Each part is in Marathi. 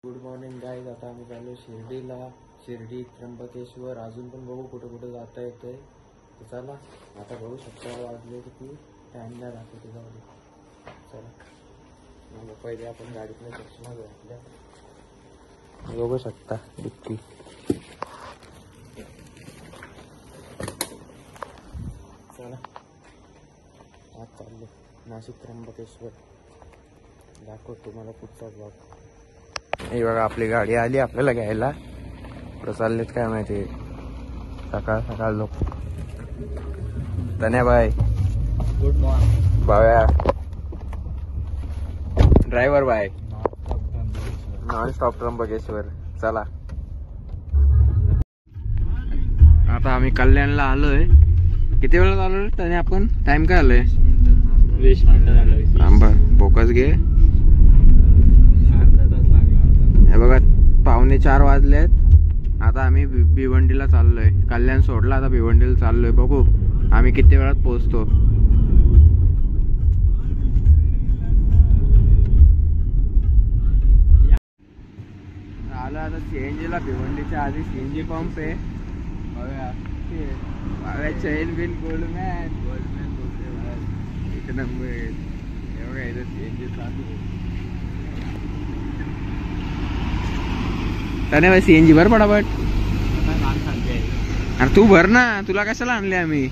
Good morning guys. आता आम्ही चाललो शिर्डीला. शिर्डी, त्र्यंबकेश्वर, अजून पण बघू कुठे कुठे जाता येते. तर चला आता बघू शकता वाजले किती, टाइम नाही राहतो ते. जाऊ दे चला. मग पहिले आपण गाडीतल्या चष्मा घेतल्या, बघू शकता डिक्की. चला आज चाललो नाशिक त्र्यंबकेश्वर. दाखवतो तुम्हाला पुढचा ब्लॉग. हे बघा आपली गाडी आली आपल्याला घ्यायला. पुढे चाललेत काय माहिती, सकाळ सकाळ लोक. धन्यवाद. Good morning Bhavya. ड्रायव्हर बाय. Non stop Trimbakeshwar. चला आता आम्ही कल्याणला आलोय. किती वेळा आलोय त्याने आपण? टाइम काय आलोय? 20 मिनिटं. थांबा फोकस घे. हे बघा 3:45 वाजलेत. आता आम्ही भिवंडीला चाललोय. कल्याण सोडला, आता भिवंडीला चाललोय. बघू आम्ही किती वेळात पोहोचतो. आलो आता सीएनजी ला. भिवंडीच्या आधी सीएनजी पंप आहे. बघा चैन बिन गोल्डमॅन बोलते एक नंबर. हे बघा इथं सीएनजी चालू. त्याने भाई सीएनजी भर पटापट. अरे तू भर ना, तुला कशाला आणले आम्ही?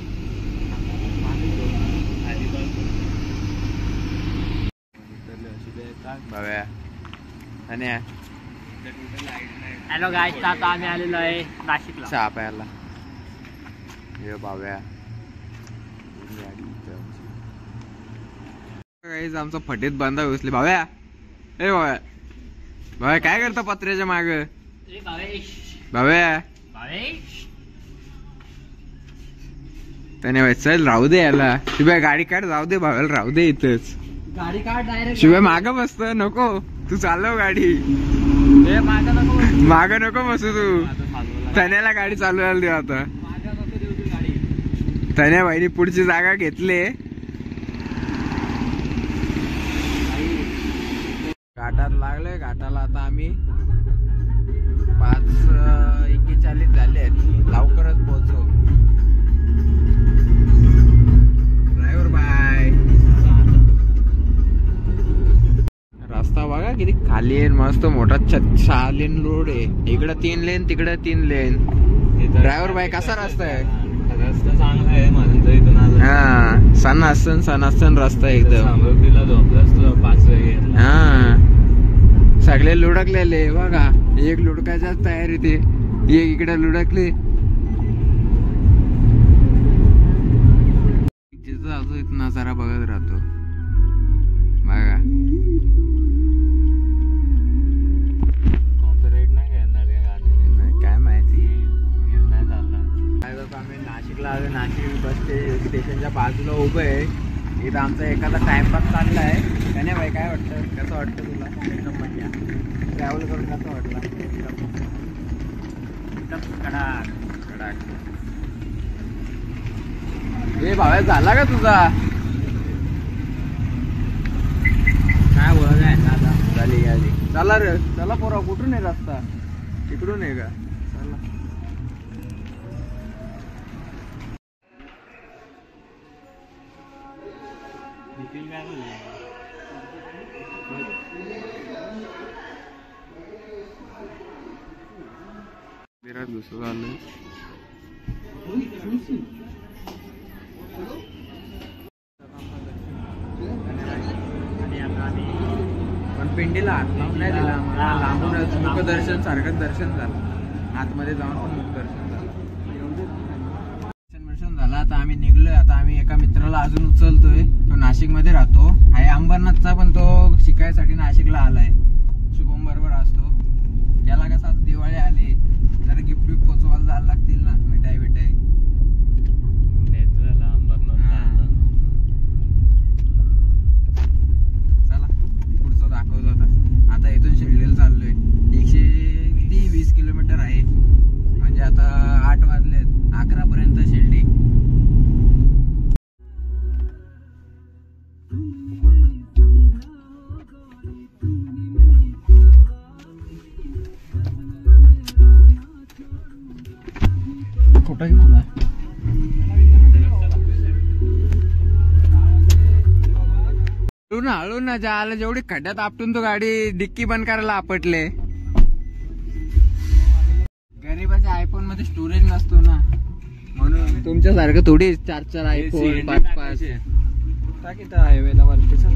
हॅलो गाईस, आता आम्ही आलेलो आहे नाशिकला चहा प्यायला. हे बाव्या गाईस आमचा फटीत बांधा घुसले. भाव्या ए भाव्या, भाव्या काय करता पत्र्याच्या माग? भाव्या त्याने भाई चल राहू दे याला. शिवाय गाडी काढ, जाऊ दे भाव्याला, राहू दे इथंच. गाडी काढ डायरेक्ट. शिवाय माग बसत नको, तू चालव गाडी. माग नको बसू तू. तन्याला गाडी चालवायला दे आता. तन्या भाईनी पुढची जागा घेतली. घाटात लागलोय. घाटाला आता आम्ही 5:41 झाले आहेत. लवकरच पोहोचू. ड्रायव्हर बाय. रस्ता बघा किती खाली आहे. मस्त मोठा 6 लेन रोड आहे. इकडं 3 लेन, तिकडे 3 लेन. ड्रायव्हर बाय कसा रस्ता आहे? रस्ता चांगला आहे माझं इथून आलो. हा सणासन रस्ता एकदम. 5 वेळे. हा सगळे लुडकलेले बघा. एक लुडकाच्याच तयारी ते. एक इकडे लुडकले. जिथं नजारा बघत राहतो बघा. कॉपीराइट नाही घेणार या गाण्याने, काय माहिती. नाही झालं. काय जसं आम्ही नाशिकला आलो. नाशिक बस स्टेशनच्या बाजूला उभं आहे. इथं आमचा एखादा टाइमपास चालला आहे. त्याने भाई काय वाटतं, कसं वाटतं तुला? एकदम मजा. ट्रॅव्हल करून कसं वाटलं? कडाक. हे भाव्या झाला का तुझा? काय ओळख आहे ना आता? झाली गाडी. चला रे चला पोरा. कुठून आहे रस्ता? तिकडून आहे का? चला. विराट दुसरं आलं. पण पिंडीला हात लावून नाही दिला आम्हाला. लांबूनच मुखदर्शन सारखं दर्शन झालं. आतमध्ये जाऊन पण मुखदर्शन झालं. दर्शन झालं. आता आम्ही निघलोय. आता आम्ही एका मित्राला अजून उचलतोय. तो नाशिक मध्ये राहतो. आहे अंबरनाथचा, पण तो शिकायसाठी नाशिकला आलाय. शुभम बरोबर असतो. याला कसं आता दिवाळी आली तर गिफ्ट पोचवायला जायला लागतील ना, मिठाई बिठाई. चला पुढचं दाखवतो आता. आता इथून शिर्डीला चाललोय. 120 किलोमीटर आहे. म्हणजे आता 8 वाजलेत. 11 पर्यंत शिर्डी. कुठं गेला? हळू ना जायला, जेवढी खड्ड्यात आपटून तो गाडी डिक्की बंद करायला आपटले. गरीबाच्या आयफोन मध्ये स्टोरेज नसतो ना, म्हणून तुमच्यासारखं थोडी 4 आयफोन 5 हायवेला वरतीचा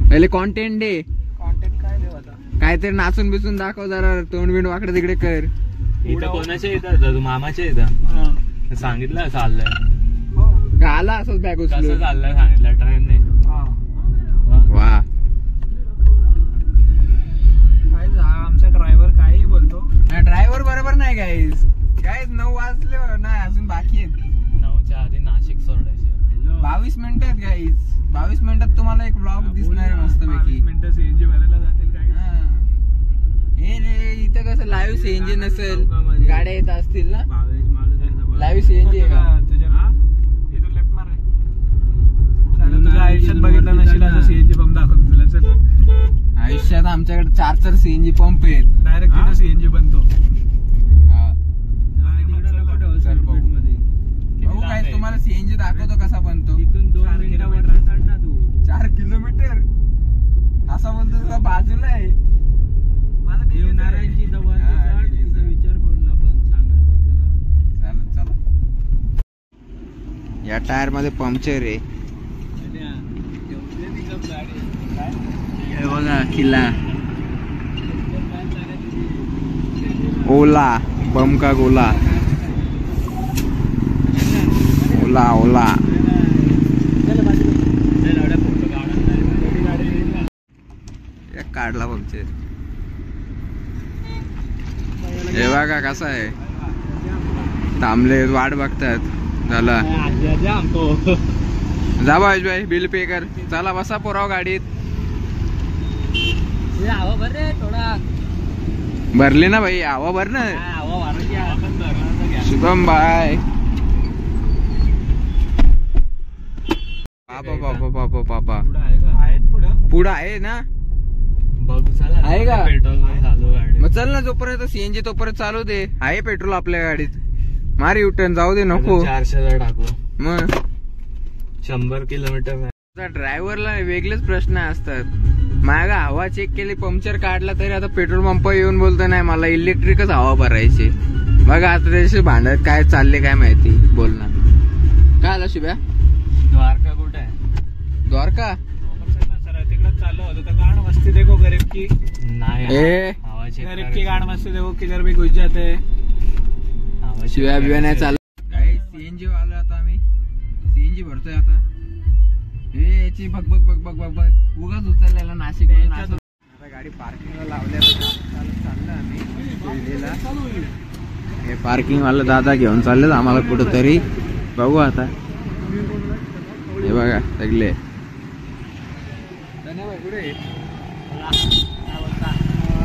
पहिले कॉन्टेंट दे. कॉन्टेंट काय देऊ आता? काहीतरी नाचून बिचून दाखव जरा, तोंड बिंड वाकडे तिकडे कर. इथं कोणाच्या इथं तू मामाच्या इथं सांगितलं चाललंय का आला असंच बॅग कसं उचलून? चाललंय सांगितलं ट्रेनने. वा आमचा ड्रायव्हर काही बोलतो. ड्रायव्हर बरोबर नाही गाईज. 9 वाजले नाही, अजून बाकी आहेत. 9च्या आधी नाशिक सोडायचे. 22 मिनिटात गाईज. 22 मिनिटात तुम्हाला एक ब्लॉग दिसणार आहे मस्त पैकी. मिनिटं सीएनजी भरायला जातील काही. हे रे इथं कसं लाईव्ह सीएनजी नसेल, गाड्या येत असतील ना. लाईव्ह सीएनजी आहे का? इथून लेफ्ट मार रे. तुझ्या आयुष्यात बघितलं नसेल असं सीएनजी पंप दाखवतो तुला. चल, आयुष्यात आमच्याकडे 4 सीएनजी पंप आहेत. डायरेक्ट तिथं सीएनजी बनतो. चल बघू. बघू काय तुम्हाला सीएनजी दाखवतो कसा बनतो. 4 किलोमीटर चढ ना तू. 4 किलोमीटर असा बोलतो तुला बाजूला आहे. नारायणची विचार पडला पण सांगायला बघ चला. या टायर मध्ये पंक्चर आहे. हे बघा किल्ला ओला बम का गोला. ओला ओला काढला पंक्चर. हे बघा कसा आहे, थांबले वाट बघतात. झाला जा भाई बिल पे कर. चला बसा पोराव गाडीत. भरली ना भाई, हवा भर ना. शुभम बाय. पापा पापा पापा पापा पुढं आहे ना. बघू चला आहे का? पेट्रोल चालू गाडी. मग चल ना, जोपर्यंत सीएनजी तोपर्यंत चालू दे. आहे पेट्रोल आपल्या गाडीत. मार युटर्न जाऊ दे नको. 400 टाकू. मग 100 किलोमीटर. ड्रायव्हरला वेगळेच प्रश्न असतात. माझ्या हवा चेक केली, पंक्चर काढला तरी आता पेट्रोल पंप येऊन बोलतो नाही मला इलेक्ट्रिकच हवा भरायची. बघा आता त्याचे भांडत काय चालले काय माहिती. बोल ना काय आला शिव्या. द्वारका कुठे आहे? द्वारका तिकडे चालू होतं तर गाण मस्ती देखो गरीब की. नाही ए हवा चेक गरीब की गाण मस्ती देखो किधर भी घुस जाते. शिव्या बिव्या नाही चालत. काही सीएनजी वाला आता आम्ही सीएनजी भरतोय आता. हे याची बघ बघ बघ बघ बघ बघ उगाच उचललेला नाशिक. आता गाडी पार्किंगला लावल्यावर चाललं आम्ही शिर्डीला. हे पार्किंग वाला दादा घेऊन चाललेत आम्हाला कुठंतरी. बघू आता. हे बघा सगळे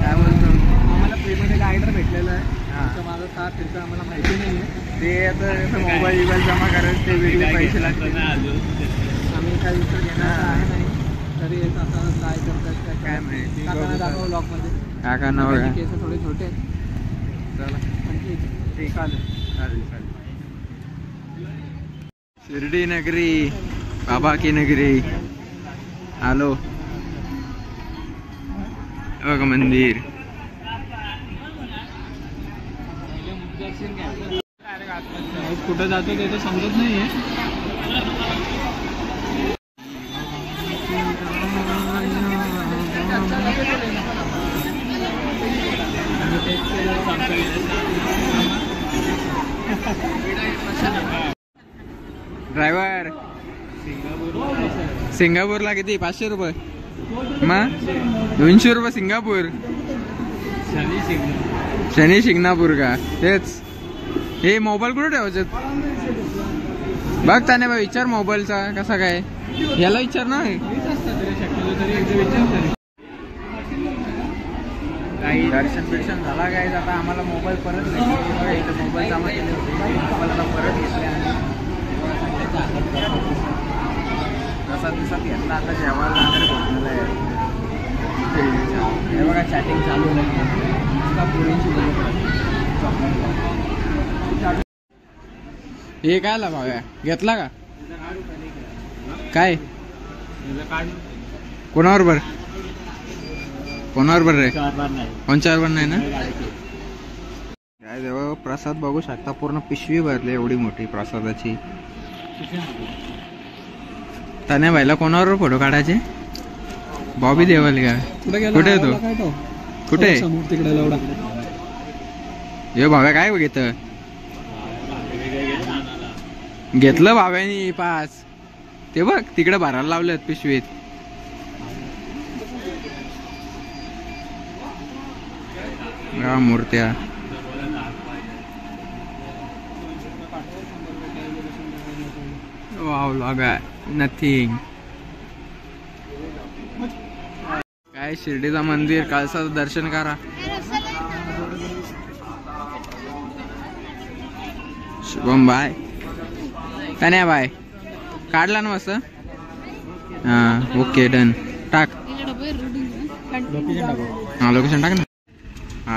काय बोलतो. आम्हाला फ्रीमध्ये गायडर भेटलेलं आहे. माझं का फिरतं आम्हाला माहिती नाही आहे. ते आता मोबाईल जमा करायचं ते वेगळे पैसे लागतील. आम्ही काही विचार घेणार आहे नाही. तरी आता काय करतात काय माहिती. काकांना दाखव ब्लॉगमध्ये. काका नाव आहे. केस थोडे छोटे आहेत. चला ठीक चालेल. चालेल चालेल. शिर्डी नगरी बाबा की नगरी आलो. बघा मंदिर. कुठं जातो ते तर समजत नाहीये. ड्रायव्हर सिंगापूरला किती 500 रुपये. मग 200 रुपये सिंगापूर. शनी शिंगणापूर का तेच. हे मोबाईल कुठे ठेवायचे बघ त्याने बा. विचार मोबाईलचा कसा काय. याला विचार ना. काही दर्शन बिर्शन झाला काय. आता आम्हाला मोबाईल परत नाही. मोबाईल जमा केले होते मोबाईल परत घेतले. तसा दिवसात घेतला. आता जेवायला जाणार भेटलेलं आहे. हे बघा चॅटिंग चालू आहे. पोरींची हे काय ला भाव्या घेतला का काय कोणाबरोबर रे कोणच्याबरोबर नाही ना काय देवा प्रसाद बघू शकता पूर्ण पिशवी भरली एवढी मोठी प्रसादाची तने भाईला कोणावर फोटो काढायचे बॉबी देवल का कुठे तो कुठे हे भाव्या काय घेतलं भाव्यानी पास ते बघ तिकडे भरायला लावलेत पिशवीत मूर्त्या वाव लॉगा नथिंग काय शिर्डीचा मंदिर कळसाचं दर्शन करा शुभम बाय कन्या बाय काढला ना मस्त हा ओके डन टाक हा लोकेशन टाक ना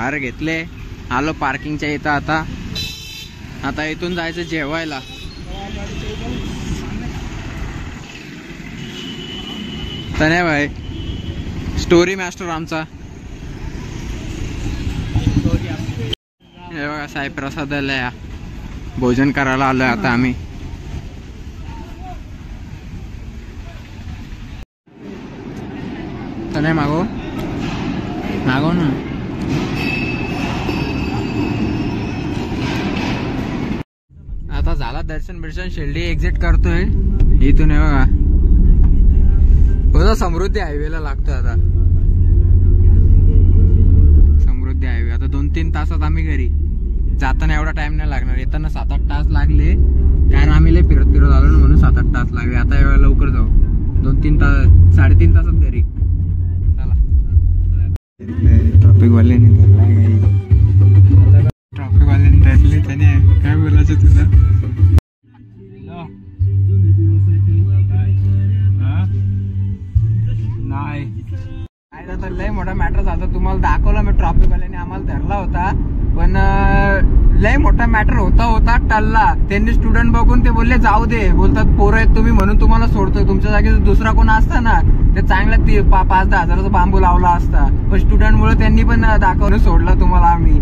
अरे घेतले आलो पार्किंगच्या इथं आता इथून जायचं जेवायला तने भाई स्टोरी मास्टर आमचा हे बघा साई प्रसादालय भोजन करायला आलोय आता आम्ही तने मागो ना आता झाला दर्शन शिर्डी एक्झिट करतोय इथून हे बघा समृद्धी हायवेला लागतोय आता समृद्धी हायवे आता 2-3 तासात आम्ही घरी जाताना एवढा टाइम नाही लागणार येताना 7-8 तास लागले कारण आम्ही लय फिरत आलो ना म्हणून 7-8 तास लागले आता लवकर जाऊ 2-3 तास 3.5 तासात घरी चला ट्रॅफिक वाल्याने धरले त्याने काय बोलायचं तुला नाही तर लय मोठा मॅटर झाला तुम्हाला दाखवला मी ट्रॅफिक वाल्याने आम्हाला धरला होता पण लय मोठा मॅटर होता टल्ला त्यांनी स्टुडंट बघून ते बोलले जाऊ दे बोलतात पोरं आहेत तुम्ही म्हणून तुम्हाला सोडतोय तुमच्या जागी दुसरा कोण असता ना ते चांगला 5-10 हजाराचा बांबू लावला असता पण स्टुडंट मुळे त्यांनी पण दाखवून सोडला तुम्हाला आम्ही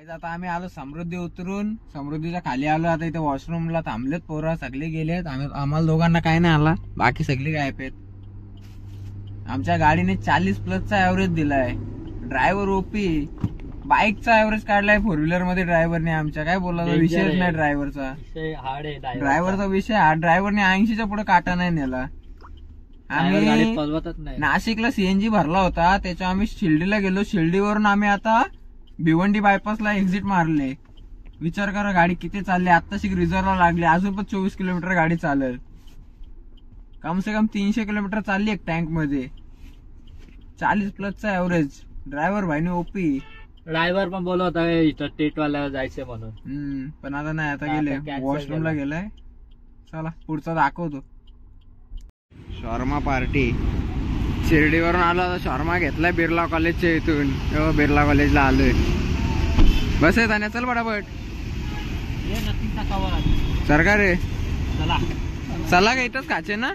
आता आम्ही आलो समृद्धी उतरून समृद्धीच्या खाली आलो आता इथे वॉशरूमला थांबलेत पोरं सगळे गेलेत आम्हाला दोघांना काय नाही आला बाकी सगळे गायब आहेत आमच्या गाडीने 40+ ऍव्हरेज दिलाय ड्रायव्हर ओपी बाईकचा ऍव्हरेज काढलाय 4 व्हीलर मध्ये ड्रायव्हरने आमच्या काय बोलायचा विषयच नाही ड्रायव्हरचा विषय हा ड्रायव्हरने 80च्या पुढे काटा नाही नेला आम्ही नाशिकला सीएनजी भरला होता त्याच्या आम्ही शिर्डीला गेलो शिर्डीवरून आम्ही आता भिवंडी बायपासला एक्झिट मारले विचार करा गाडी किती चालली आत्ताशी रिझर्वला लागली अजून पण 24 किलोमीटर गाडी चालेल कम से कम 300 किलोमीटर चालली एक टँक मध्ये 40+ ऍव्हरेज ड्रायव्हर भाईने ओपी ड्रायव्हर पण बोलत आहे टेटवाल्यावर जायचंय म्हणून पण आता नाही आता गेले वॉशरूमला गेलाय चला पुढचा दाखवतो शॉर्मा पार्टी शिर्डीवरून आलो आता शॉर्मा घेतलाय बिर्ला कॉलेजच्या इथून बिर्ला कॉलेजला आलोय बस आहे त्याने चल बडाबट सरकार रे चला का इथंच खाचे ना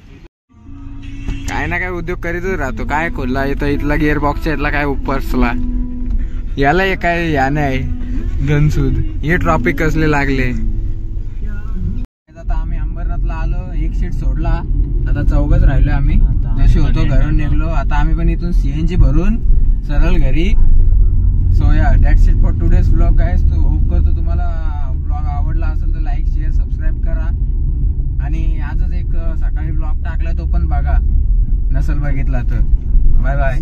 काय ना काय उद्योग करीतच राहतो काय खोलला इथं इथला गिअर बॉक्सच्या इथला काय उपसला याला हे काय या नाही गनसूद हे ट्रॉफिक कसले लागले आता आम्ही अंबरनाथला आलो एक सीट सोडला आता 4घच राहिलो आम्ही जशी होतो घरून निघलो आता आम्ही पण इथून सीएनजी भरून सरळ घरी सो या that's it for today's vlog guys तो होप करतो तुम्हाला व्लॉग आवडला असेल तर लाईक शेअर सबस्क्राईब करा आणि आजच एक सकाळी व्लॉग टाकलाय तो पण बघा नसेल बघितला तर बाय बाय